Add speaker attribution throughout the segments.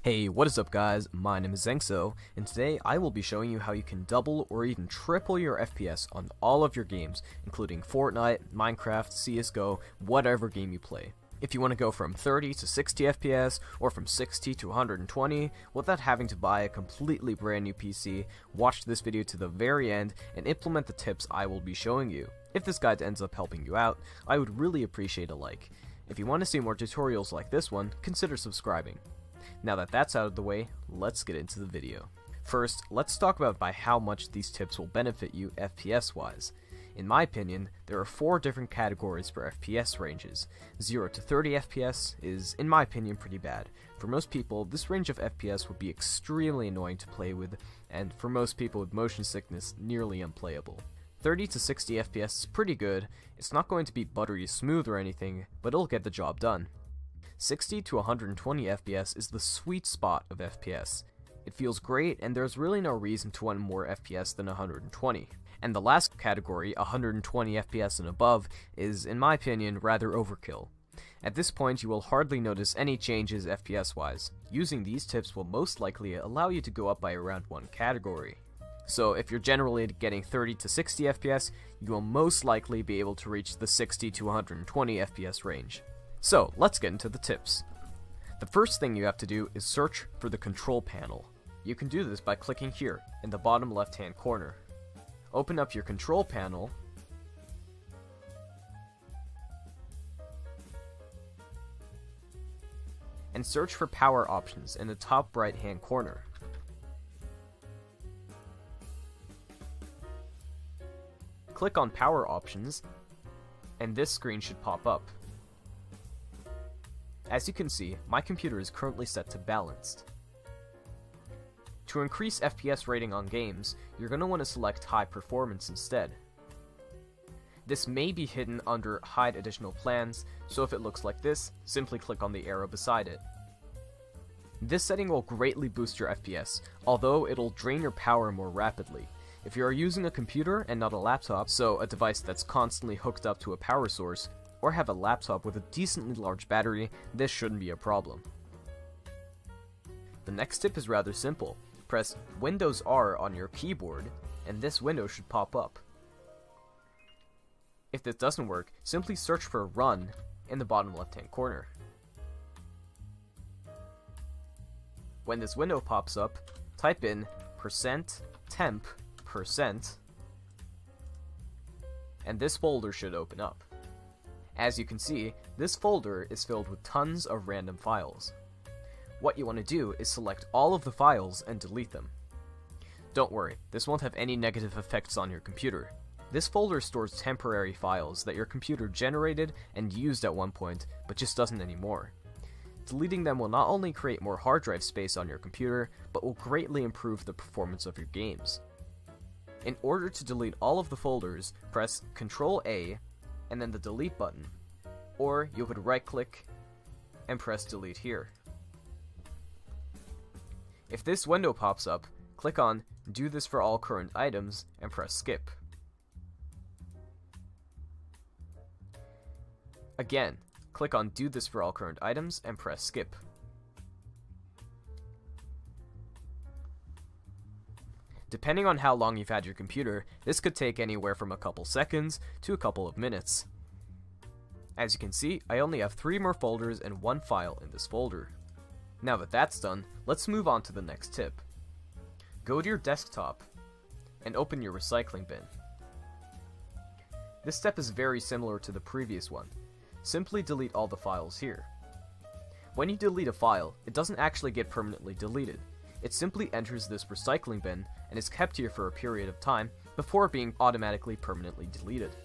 Speaker 1: Hey, what is up guys? My name is Zengso, and today I will be showing you how you can double or even triple your FPS on all of your games, including Fortnite, Minecraft, CSGO, whatever game you play. If you want to go from 30 to 60 FPS, or from 60 to 120, without having to buy a completely brand new PC, watch this video to the very end and implement the tips I will be showing you. If this guide ends up helping you out, I would really appreciate a like. If you want to see more tutorials like this one, consider subscribing. Now that that's out of the way, let's get into the video. First, let's talk about by how much these tips will benefit you FPS wise. In my opinion, there are 4 different categories for FPS ranges. 0 to 30 FPS is, in my opinion, pretty bad. For most people, this range of FPS would be extremely annoying to play with, and for most people with motion sickness, nearly unplayable. 30 to 60 FPS is pretty good. It's not going to be buttery smooth or anything, but it'll get the job done. 60 to 120 FPS is the sweet spot of FPS. It feels great, and there's really no reason to want more FPS than 120. And the last category, 120 FPS and above, is, in my opinion, rather overkill. At this point, you will hardly notice any changes FPS-wise. Using these tips will most likely allow you to go up by around 1 category. So if you're generally getting 30 to 60 FPS, you will most likely be able to reach the 60 to 120 FPS range. So, let's get into the tips. The first thing you have to do is search for the control panel. You can do this by clicking here, in the bottom left hand corner. Open up your control panel, and search for power options in the top right hand corner. Click on power options, and this screen should pop up. As you can see, my computer is currently set to balanced. To increase FPS rating on games, you're going to want to select high performance instead. This may be hidden under hide additional plans, so if it looks like this, simply click on the arrow beside it. This setting will greatly boost your FPS, although it'll drain your power more rapidly. If you are using a computer and not a laptop, so a device that's constantly hooked up to a power source, or have a laptop with a decently large battery, this shouldn't be a problem. The next tip is rather simple. Press Windows R on your keyboard, and this window should pop up. If this doesn't work, simply search for Run in the bottom left hand corner. When this window pops up, type in %temp%, and this folder should open up. As you can see, this folder is filled with tons of random files. What you want to do is select all of the files and delete them. Don't worry, this won't have any negative effects on your computer. This folder stores temporary files that your computer generated and used at one point, but just doesn't anymore. Deleting them will not only create more hard drive space on your computer, but will greatly improve the performance of your games. In order to delete all of the folders, press Ctrl-A and then the delete button, or you could right click and press delete here. If this window pops up, click on do this for all current items and press skip. Again, click on do this for all current items and press skip. Depending on how long you've had your computer, this could take anywhere from a couple seconds to a couple of minutes. As you can see, I only have 3 more folders and 1 file in this folder. Now that that's done, let's move on to the next tip. Go to your desktop and open your recycling bin. This step is very similar to the previous one. Simply delete all the files here. When you delete a file, it doesn't actually get permanently deleted. It simply enters this recycling bin and is kept here for a period of time before being automatically permanently deleted.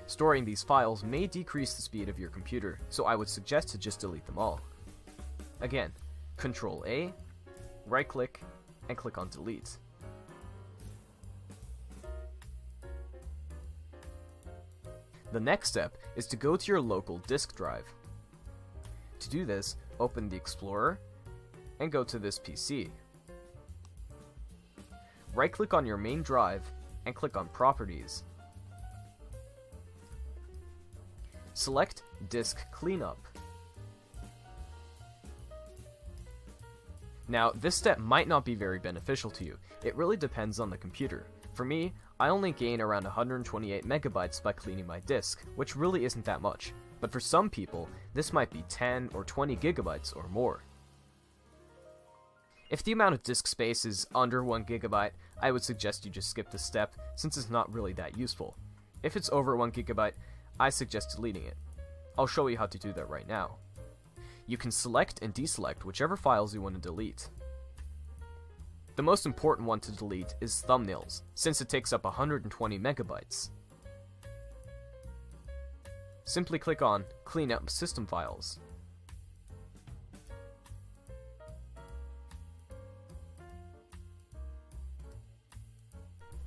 Speaker 1: Storing these files may decrease the speed of your computer, so I would suggest to just delete them all. Again, Ctrl-A, right-click, and click on Delete. The next step is to go to your local disk drive. To do this, open the Explorer and go to this PC. Right-click on your main drive and click on Properties. Select Disk Cleanup. Now, this step might not be very beneficial to you. It really depends on the computer. For me, I only gain around 128 megabytes by cleaning my disk, which really isn't that much. But for some people, this might be 10 or 20 gigabytes or more. If the amount of disk space is under 1 gigabyte, I would suggest you just skip this step, since it's not really that useful. If it's over 1 gigabyte, I suggest deleting it. I'll show you how to do that right now. You can select and deselect whichever files you want to delete. The most important one to delete is thumbnails, since it takes up 120 megabytes. Simply click on Clean Up System Files.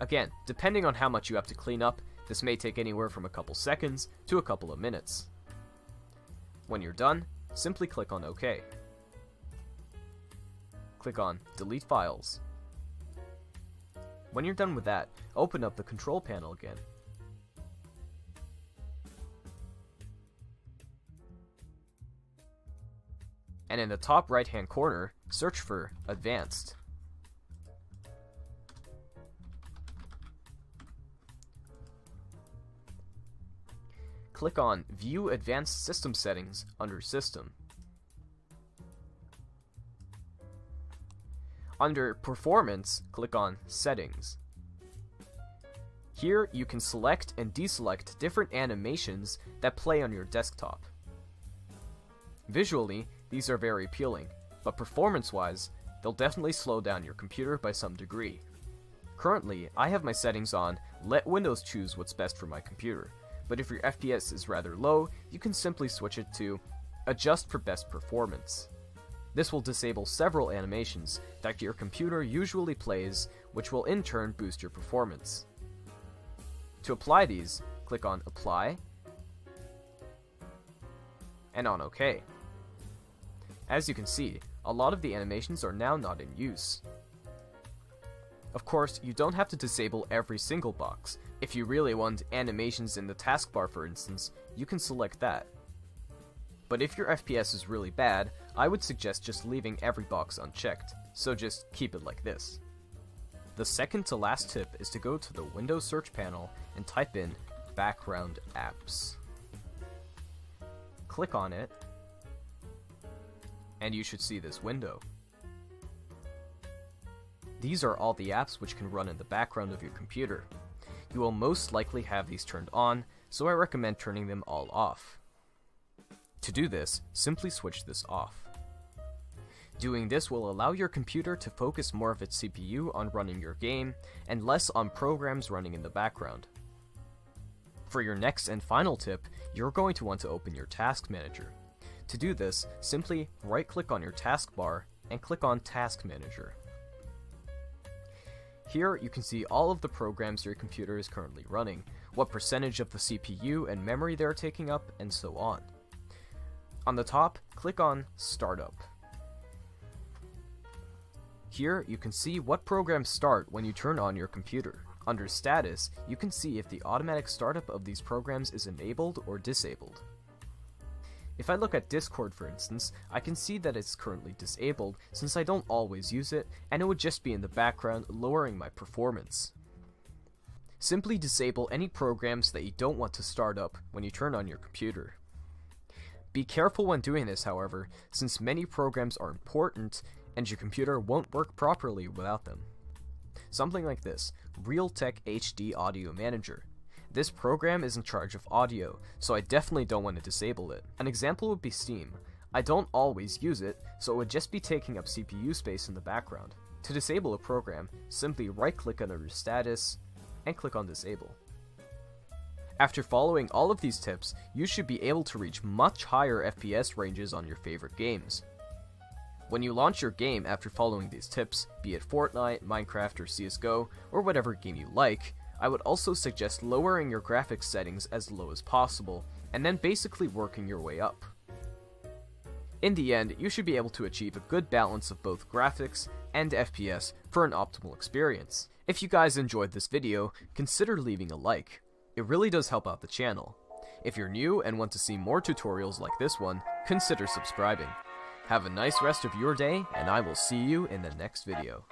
Speaker 1: Again, depending on how much you have to clean up, this may take anywhere from a couple seconds to a couple of minutes. When you're done, simply click on OK. Click on Delete Files. When you're done with that, open up the control panel again. And in the top right hand corner, search for Advanced. Click on View Advanced System Settings under System. Under Performance, click on Settings. Here you can select and deselect different animations that play on your desktop. Visually, these are very appealing, but performance-wise, they'll definitely slow down your computer by some degree. Currently, I have my settings on Let Windows choose what's best for my computer, but if your FPS is rather low, you can simply switch it to Adjust for Best Performance. This will disable several animations that your computer usually plays, which will in turn boost your performance. To apply these, click on Apply, and on OK. As you can see, a lot of the animations are now not in use. Of course, you don't have to disable every single box. If you really want animations in the taskbar, for instance, you can select that. But if your FPS is really bad, I would suggest just leaving every box unchecked, so just keep it like this. The second to last tip is to go to the Windows search panel and type in Background Apps. Click on it, and you should see this window. These are all the apps which can run in the background of your computer. You will most likely have these turned on, so I recommend turning them all off. To do this, simply switch this off. Doing this will allow your computer to focus more of its CPU on running your game, and less on programs running in the background. For your next and final tip, you're going to want to open your Task Manager. To do this, simply right-click on your taskbar and click on Task Manager. Here you can see all of the programs your computer is currently running, what percentage of the CPU and memory they're taking up, and so on. On the top, click on Startup. Here you can see what programs start when you turn on your computer. Under Status, you can see if the automatic startup of these programs is enabled or disabled. If I look at Discord, for instance, I can see that it's currently disabled since I don't always use it, and it would just be in the background lowering my performance. Simply disable any programs that you don't want to start up when you turn on your computer. Be careful when doing this, however, since many programs are important and your computer won't work properly without them. Something like this, Realtek HD Audio Manager. This program is in charge of audio, so I definitely don't want to disable it. An example would be Steam. I don't always use it, so it would just be taking up CPU space in the background. To disable a program, simply right-click under Status and click on Disable. After following all of these tips, you should be able to reach much higher FPS ranges on your favorite games. When you launch your game after following these tips, be it Fortnite, Minecraft, or CSGO, or whatever game you like, I would also suggest lowering your graphics settings as low as possible, and then basically working your way up. In the end, you should be able to achieve a good balance of both graphics and FPS for an optimal experience. If you guys enjoyed this video, consider leaving a like. It really does help out the channel. If you're new and want to see more tutorials like this one, consider subscribing. Have a nice rest of your day, and I will see you in the next video.